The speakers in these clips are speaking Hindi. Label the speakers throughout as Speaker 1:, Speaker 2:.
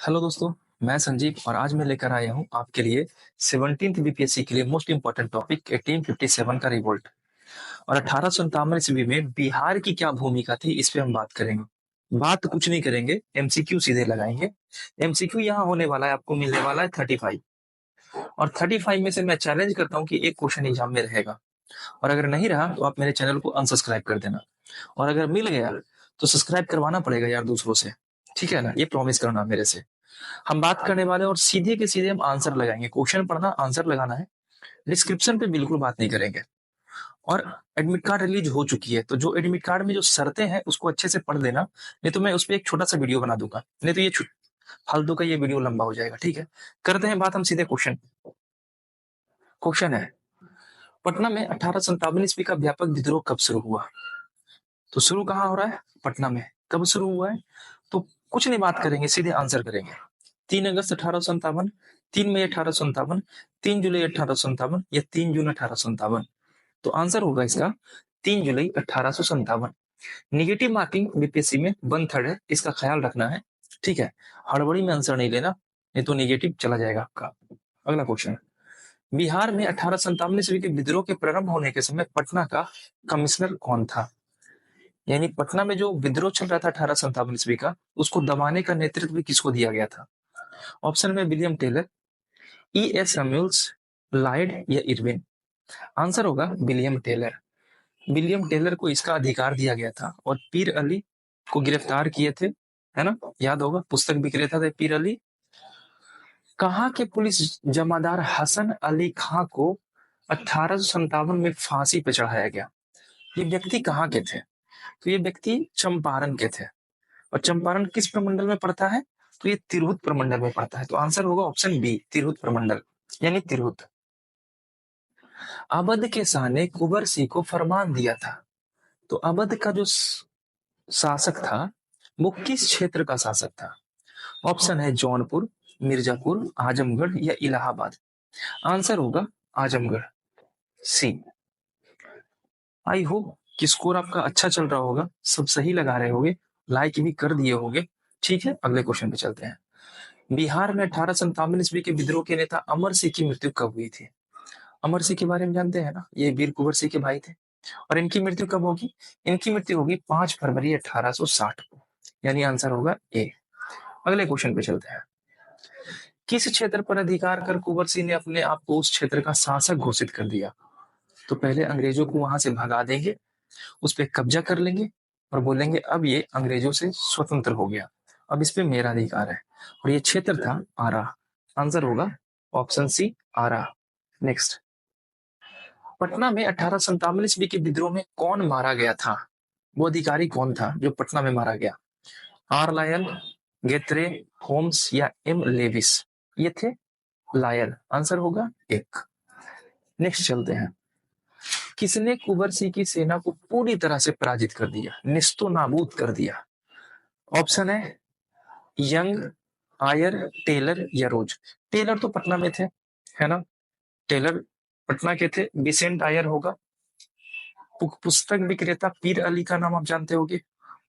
Speaker 1: हेलो दोस्तों, मैं संजीव और आज मैं लेकर आया हूँ आपके लिए 17th बीपीएससी के लिए मोस्ट इंपॉर्टेंट टॉपिक 1857 का रिवोल्ट। और 1857 ईस्वी में बिहार की क्या भूमिका थी, इस पे हम बात करेंगे। बात कुछ नहीं करेंगे, एमसीक्यू सीधे लगाएंगे। एमसीक्यू यहाँ होने वाला है, आपको मिलने वाला है 35। और 35 में से मैं चैलेंज करता हूँ कि एक क्वेश्चन एग्जाम में रहेगा। और अगर नहीं रहा तो आप मेरे चैनल को अनसब्सक्राइब कर देना। और अगर मिल गया तो सब्सक्राइब करवाना पड़ेगा यार दूसरों से, ठीक है ना? ये प्रॉमिस करना मेरे से। हम बात करने वाले हैं और सीधे के सीधे हम आंसर लगाएंगे। क्वेश्चन पढ़ना, आंसर लगाना है। डिस्क्रिप्शन पे बिल्कुल बात नहीं करेंगे। और एडमिट कार्ड रिलीज हो चुकी है, तो जो एडमिट कार्ड में जो शर्तें हैं उसको अच्छे से पढ़ लेना, नहीं तो मैं उस पर एक छोटा सा वीडियो बना दूंगा, नहीं तो ये फालतू का ये वीडियो लंबा हो जाएगा। ठीक है, करते हैं बात हम सीधे क्वेश्चन। क्वेश्चन है, पटना में 1857 ईस्वी का व्यापक विद्रोह कब शुरू हुआ? तो शुरू कहाँ हो रहा है? पटना में। कब शुरू हुआ है? तो कुछ नहीं बात करेंगे, सीधे आंसर करेंगे। 3 अगस्त 1857, 3 मई 1857, 3 जुलाई 1857 या 3 जून 1857? तो आंसर होगा इसका 3 जुलाई 1857। निगेटिव मार्किंग बीपीएससी में 1/3 है, इसका ख्याल रखना है। ठीक है, हड़बड़ी में आंसर नहीं लेना, नहीं तो निगेटिव चला जाएगा आपका। अगला क्वेश्चन, बिहार में 1857 ईस्वी के विद्रोह के प्रारंभ होने के समय पटना का कमिश्नर कौन था? यानी पटना में जो विद्रोह चल रहा था 1857 ईस्वी का, उसको दबाने का नेतृत्व किसको दिया गया था? ऑप्शन में William Taylor, E S Samuels, Lloyd या इरविन? आंसर होगा विलियम टेलर। विलियम टेलर को इसका अधिकार दिया गया था और पीर अली को गिरफ्तार किए थे, है ना? याद होगा, पुस्तक विक्रेता थे पीर अली। कहाँ के पुलिस जमादार हसन अली खां को 1857 में फांसी पे चढ़ाया गया? ये व्यक्ति कहाँ के थे? तो ये व्यक्ति चंपारण के थे। और चंपारण किस प्रमंडल में पड़ता है? तो ये तिरहुत प्रमंडल में पड़ता है। तो आंसर होगा ऑप्शन बी, तिरहुत प्रमंडल, यानी तिरहुत। अवध के शाह ने कुंवर सिंह को फरमान दिया था। तो अवध का जो शासक था वो किस क्षेत्र का शासक था? ऑप्शन है जौनपुर, मिर्जापुर, आजमगढ़ या इलाहाबाद? आंसर होगा आजमगढ़, सी। आई होप कि स्कोर आपका अच्छा चल रहा होगा, सब सही लगा रहे होगे, लाइक भी कर दिए होगे। ठीक है, अगले क्वेश्चन पे चलते हैं। बिहार में 1857 ईस्वी के विद्रोह के नेता अमर सिंह की मृत्यु कब हुई थी? अमर सिंह के बारे में जानते हैं ना, ये वीर कुंवर सिंह के भाई थे। और इनकी मृत्यु कब होगी? इनकी मृत्यु होगी 5 फरवरी 1860 को, यानी आंसर होगा ए। अगले क्वेश्चन पे चलते हैं। किस क्षेत्र पर अधिकार कर कुंवर सिंह ने अपने आप को उस क्षेत्र का शासक घोषित कर दिया? तो पहले अंग्रेजों को वहां से भगा देंगे, उस पर कब्जा कर लेंगे और बोलेंगे अब ये अंग्रेजों से स्वतंत्र हो गया, अब इस पे मेरा अधिकार है। और ये क्षेत्र था आरा। आंसर होगा ऑप्शन सी, आरा। नेक्स्ट, पटना में 1857 ईस्वी के विद्रोह में कौन मारा गया था? वो अधिकारी कौन था जो पटना में मारा गया? आर लायल, गेत्रे, होम्स या एम लेविस? ये थे लायल। आंसर होगा एक। नेक्स्ट चलते हैं। किसने कुंवर सिंह की सेना को पूरी तरह से पराजित कर दिया, निस्तो नाबूद कर दिया? ऑप्शन है यंग, आयर, टेलर या रोज? टेलर तो पटना में थे, है ना? टेलर पटना के थे। बिसेंट आयर होगा। पुस्तक विक्रेता पीर अली का नाम आप जानते होगे,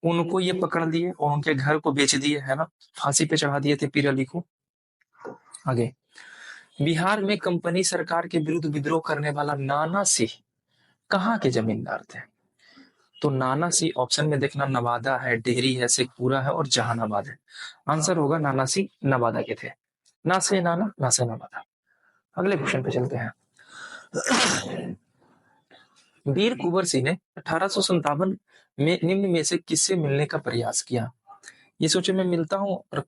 Speaker 1: उनको ये पकड़ लिए और उनके घर को बेच दिए, है ना? फांसी पे चढ़ा दिए थे पीर अली को। आगे, बिहार में कंपनी सरकार के विरुद्ध विद्रोह करने वाला नाना सिंह कहाँ के जमींदार थे? तो नाना सिंह ऑप्शन में देखना, नवादा है, डेहरी है, शेखपुरा है और जहानाबाद है। आंसर होगा नाना सिंह नवादा के थे। ना से नाना, ना से नवादा। अगले क्वेश्चन पे चलते हैं। वीर कुंवर सिंह ने 1857 में निम्न में से किससे मिलने का प्रयास किया? ये सोचे मैं मिलता हूं और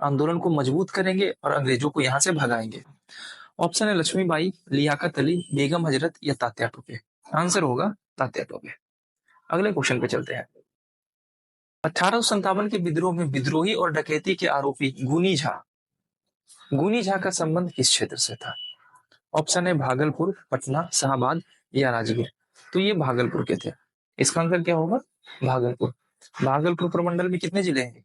Speaker 1: आंदोलन को मजबूत करेंगे और अंग्रेजों को यहां से भगाएंगे। ऑप्शन है लक्ष्मीबाई, लियाकत अली, बेगम हजरत या तात्या टोपे? आंसर होगा तात्या टोपे। अगले क्वेश्चन पे चलते हैं। 1857 के विद्रोह में विद्रोही और डकैती के आरोपी गुनी झा का संबंध किस क्षेत्र से था? ऑप्शन है भागलपुर, पटना, शाहबाद या राजगीर? तो ये भागलपुर के थे। इसका आंसर क्या होगा? भागलपुर। भागलपुर प्रमंडल में कितने जिले हैं?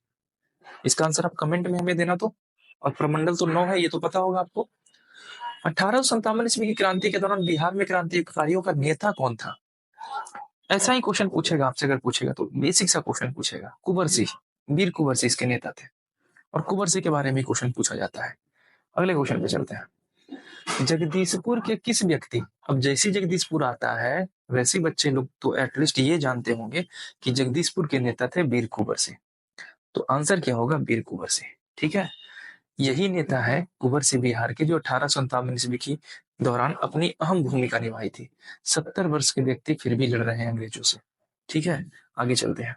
Speaker 1: इसका आंसर आप कमेंट में हमें देना तो। और प्रमंडल तो 9 है, ये तो पता होगा आपको। 1857 ईस्वी की क्रांति के दौरान बिहार में क्रांतिकारियों का नेता कौन था? ऐसा ही क्वेश्चन पूछेगा आपसे, अगर पूछेगा तो बेसिक सा क्वेश्चन पूछेगा। कुंवर सिंह, वीर कुंवर सिंह इसके नेता थे। और कुंवर सिंह के बारे में क्वेश्चन पूछा जाता है। अगले क्वेश्चन पे चलते हैं। जगदीशपुर के किस व्यक्ति, अब जैसे जगदीशपुर आता है वैसे बच्चे लोग तो एटलीस्ट ये जानते होंगे कि जगदीशपुर के नेता थे वीर कुंवर सिंह। तो आंसर क्या होगा? वीर कुंवर सिंह। ठीक है, यही नेता है कुंवर सिंह बिहार के, जो 1857 ईस्वी की दौरान अपनी अहम भूमिका निभाई थी। 70 वर्ष के व्यक्ति फिर भी लड़ रहे हैं अंग्रेजों से। ठीक है, आगे चलते हैं।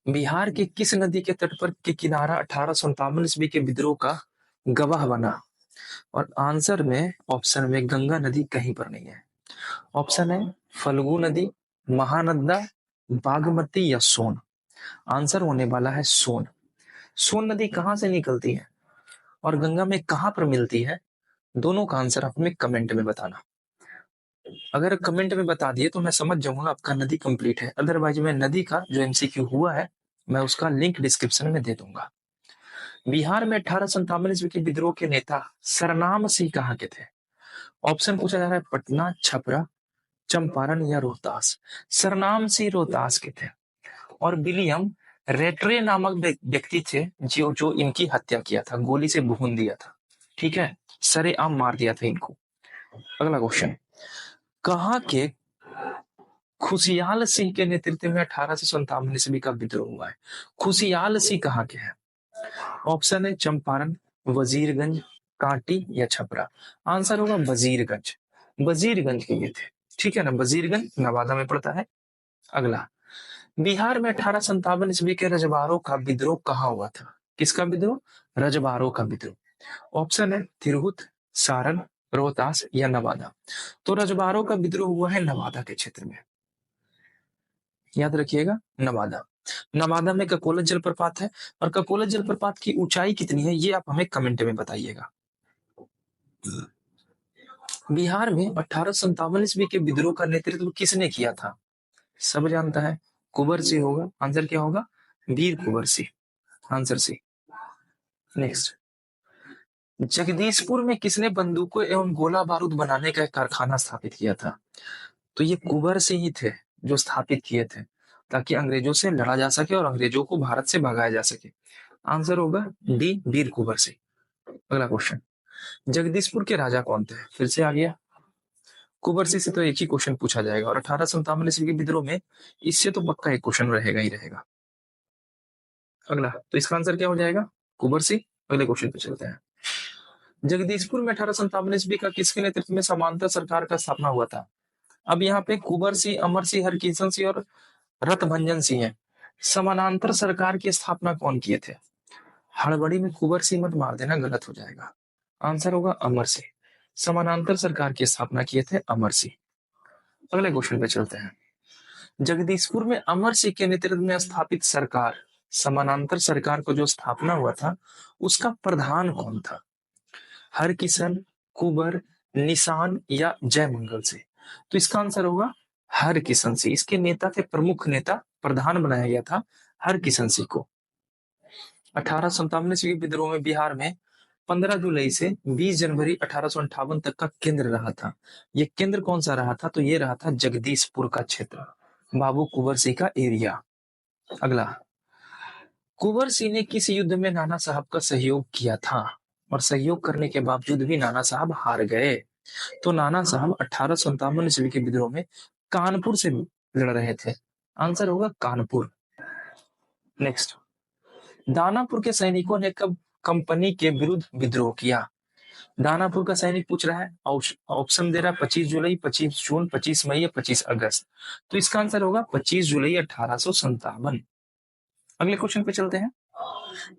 Speaker 1: बिहार के किस नदी के तट पर के किनारा 1857 ईस्वी के विद्रोह का गवाह बना? और आंसर में ऑप्शन में गंगा नदी कहीं पर नहीं है। ऑप्शन है फल्गु नदी, महानंदा, बागमती या सोन। आंसर होने वाला है सोन। सोन नदी कहां से निकलती है और गंगा में कहां पर मिलती है? दोनों का आंसर आप हमें कमेंट में बताना। अगर कमेंट में बता दिए तो मैं समझ जाऊंगा आपका नदी कंप्लीट है, अदरवाइज मैं नदी का जो एमसीक्यू हुआ है मैं उसका लिंक डिस्क्रिप्शन में दे दूंगा। बिहार में 1857 ईस्वी के विद्रोह के नेता सरनाम सिंह कहाँ के थे? ऑप्शन पूछा जा रहा है पटना, छपरा, चंपारण या रोहतास। सरनाम सिंह रोहतास के थे और विलियम रेटरे नामक व्यक्ति थे जो जो इनकी हत्या किया था, गोली से भून दिया था। ठीक है, सरेआम मार दिया था इनको। अगला क्वेश्चन, कहाँ के खुशियाल सिंह के नेतृत्व में 1857 ईस्वी का विद्रोह हुआ है? खुशियाल सिंह कहाँ के हैं? ऑप्शन है चंपारण, वजीरगंज, कांटी या छपरा। आंसर होगा वजीरगंज। वजीरगंज के ये थे। ठीक है ना, वजीरगंज नवादा में पड़ता है। अगला, बिहार में 1857 ईस्वी के रजवाड़ों का विद्रोह कहाँ हुआ था? किसका विद्रोह? रजवाड़ों का विद्रोह। ऑप्शन है तिरहुत, सारण, रोहतास या नवादा। तो रजवाड़ों का विद्रोह हुआ है नवादा के क्षेत्र में। याद रखिएगा, नवादा। नवादा में ककोलत जलप्रपात है और ककोलत जलप्रपात की ऊंचाई कितनी है ये आप हमें कमेंट में बताइएगा। बिहार में 1857 ईस्वी के विद्रोह का नेतृत्व किसने किया था? सब जानता है, कुंवर सिंह होगा। आंसर क्या होगा? Veer Kunwar Singh. Answer C. Next, Jagdishpur में किसने बंदूकों एवं गोला बारूद बनाने का एक कारखाना स्थापित किया था? तो ये कुंवर सिंह ही थे जो स्थापित किए थे, ताकि अंग्रेजों से लड़ा जा सके और अंग्रेजों को भारत से भगाया जा सके। आंसर होगा डी, वीर कुंवर सिंह। अगला क्वेश्चन, जगदीशपुर के राजा कौन थे? फिर से आ गया, कुंवर सिंह से तो एक ही क्वेश्चन पूछा जाएगा और 1857 ईस्वी के विद्रोह में इससे तो पक्का एक क्वेश्चन रहेगा ही रहेगा। अगला, तो इसका आंसर क्या हो जाएगा? कुंवर सिंह। अगले क्वेश्चन पे चलते हैं। जगदीशपुर में 1857 ईस्वी का किसके नेतृत्व में समांतर सरकार का स्थापना हुआ था? अब यहाँ पे कुंवर सिंह, अमर सिंह, हरकिशन सिंह और रतभंजन सिंह है। समानांतर सरकार की स्थापना कौन किए थे? हड़बड़ी में कुंवर सिंह मत मार देना, गलत हो जाएगा। आंसर होगा अमर सिंह। समानांतर सरकार की स्थापना किए थे अमर सिंह। अगले क्वेश्चन पे चलते हैं। जगदीशपुर में अमर सिंह के नेतृत्व में स्थापित सरकार, समानांतर सरकार को जो स्थापना हुआ था उसका प्रधान कौन था? हरकिशन, कुंवर, निशान या जयमंगल सिंह। तो इसका आंसर होगा हरकिशन सिंह। इसके नेता थे, प्रमुख नेता, प्रधान बनाया गया था हरकिशन सिंह को। 1857 ईस्वी के विद्रोह में बिहार में 15 जुलाई से 20 जनवरी 1858 तक का केंद्र रहा था। ये केंद्र कौन सा रहा था? तो ये रहा था जगदीशपुर का क्षेत्र, बाबू कुंवर सिंह का एरिया। अगला, कुंवर सिंह ने किस युद्ध में नाना साहब का सहयोग किया था और सहयोग करने के बावजूद भी नाना साहब हार गए? तो नाना साहब 1857 ईस्वी के विद्रोह में कानपुर से लड़ रहे थे। आंसर होगा कानपुर। नेक्स्ट, दानापुर के सैनिकों ने कब कंपनी के विरुद्ध विद्रोह किया? दानापुर का सैनिक पूछ रहा है, ऑप्शन दे रहा है 25 जुलाई, 25 जून, 25 मई या 25 अगस्त। तो इसका आंसर होगा 25 जुलाई 1857। अगले क्वेश्चन पे चलते हैं।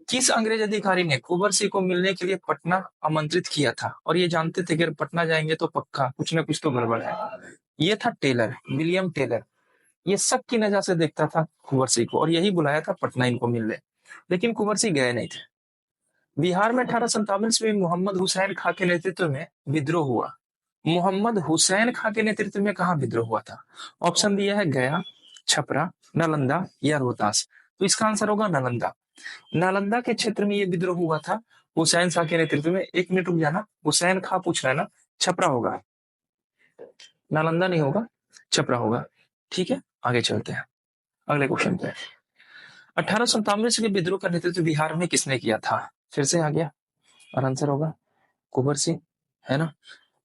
Speaker 1: किस अंग्रेज अधिकारी ने कुंवर सिंह को मिलने के लिए पटना आमंत्रित किया था और ये जानते थे कि अगर पटना जाएंगे तो पक्का कुछ ना कुछ तो गड़बड़ है? ये था टेलर, विलियम टेलर। ये सब की नजर से देखता था कुंवर सिंह को और यही बुलाया था पटना इनको मिलने, लेकिन कुंवर सिंह गए नहीं थे। बिहार में 1857 ईस्वी में मोहम्मद हुसैन खां के नेतृत्व में विद्रोह हुआ। मोहम्मद हुसैन खां के नेतृत्व में कहां विद्रोह हुआ था? ऑप्शन दिया है गया, छपरा, नालंदा या रोहतास। तो इसका आंसर होगा नालंदा। नालंदा के क्षेत्र में यह विद्रोह हुआ था हुसैन शाह के नेतृत्व में। एक मिनट रुक जाना, हुसैन खां पूछ रहा है ना, छपरा होगा, नालंदा नहीं होगा, छपरा होगा। ठीक है, आगे चलते हैं अगले क्वेश्चन पे। 1897 के विद्रोह का नेतृत्व बिहार में किसने किया था? फिर से आ गया और आंसर होगा कुंवर सिंह, है ना।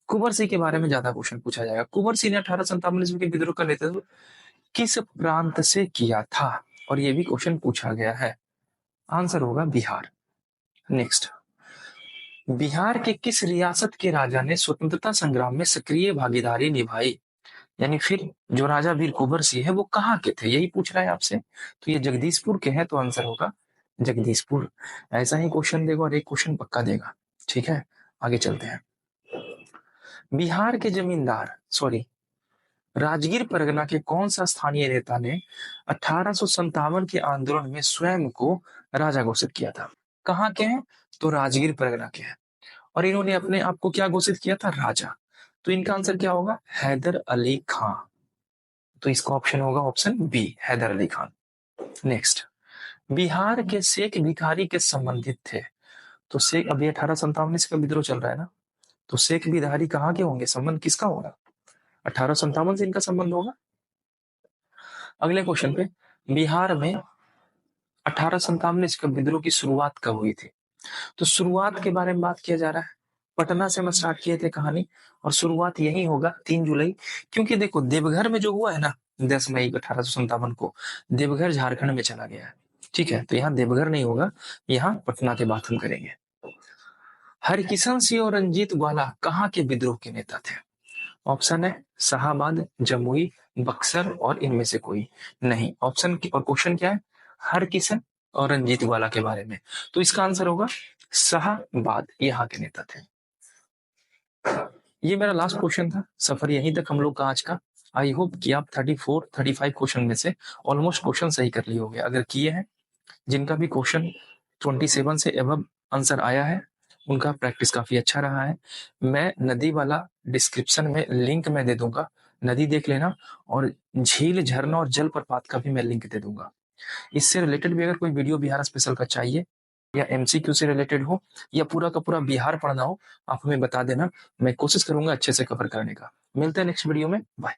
Speaker 1: कुंवर सिंह के बारे में ज्यादा क्वेश्चन पूछा जाएगा। कुंवर सिंह ने 1897 ईस्वी के विद्रोह का नेतृत्व किस प्रांत से किया था? और ये भी क्वेश्चन पूछा गया है। आंसर होगा बिहार। नेक्स्ट, बिहार के किस रियासत के राजा ने स्वतंत्रता संग्राम में सक्रिय भागीदारी निभाई? यानी फिर जो राजा वीर कुंवर सिंह है वो कहाँ के थे, यही पूछ रहा है आपसे। तो ये जगदीशपुर के हैं, तो आंसर होगा जगदीशपुर। ऐसा ही क्वेश्चन देगा और एक क्वेश्चन पक्का देगा। ठीक है, आगे चलते हैं। बिहार के जमींदार राजगीर परगना के कौन सा स्थानीय नेता ने 1857 के आंदोलन में स्वयं को राजा घोषित किया था? कहाँ के हैं? तो राजगीर परगना के हैं। और इन्होंने अपने आप को क्या घोषित किया था? राजा। तो इनका आंसर क्या होगा? हैदर अली खान। तो इसका ऑप्शन होगा option B, Haider Ali Khan. Next, Bihar के शेख भिखारी के संबंधित थे। तो शेख, अभी 1857 का विद्रोह चल रहा है ना, तो शेख भिखारी कहाँ के होंगे? संबंध किसका होगा? 1857 से इनका संबंध होगा। अगले क्वेश्चन पे, बिहार में 1857 का विद्रोह की शुरुआत कब हुई थी? तो शुरुआत के बारे में बात किया जा रहा है। पटना से हम स्टार्ट किए थे कहानी, और शुरुआत यही होगा 3 जुलाई। क्योंकि देखो देवघर में जो हुआ है ना 10 मई 1857 को, देवघर झारखंड में चला गया है। ठीक है, तो यहाँ देवघर नहीं होगा, यहाँ पटना के बात हम करेंगे। हरकिशन सिंह और रंजीत ग्वाला कहाँ के विद्रोह के नेता थे? ऑप्शन है शाहाबाद, जमुई, बक्सर और इनमें से कोई नहीं। ऑप्शन और क्वेश्चन क्या है? हरकिशन और रंजीत ग्वाला के बारे में। तो इसका आंसर होगा शाहाबाद, यहाँ के नेता थे। ये मेरा लास्ट क्वेश्चन था। सफर यहीं तक हम लोग का आज का। आई होप कि आप 35 क्वेश्चन में से ऑलमोस्ट क्वेश्चन सही कर लिए होंगे। अगर किए हैं, जिनका भी क्वेश्चन 27 से एबव आंसर आया है, उनका प्रैक्टिस काफी अच्छा रहा है। मैं नदी वाला डिस्क्रिप्शन में लिंक मैं दे दूंगा, नदी देख लेना, और झील, झरना और जलप्रपात का भी मैं लिंक दे दूंगा। इससे रिलेटेड भी अगर कोई वीडियो बिहार स्पेशल का चाहिए, या एमसीक्यू से रिलेटेड हो, या पूरा का पूरा बिहार पढ़ना हो, आप हमें बता देना। मैं कोशिश करूंगा अच्छे से कवर करने का। मिलते हैं नेक्स्ट वीडियो में। बाय।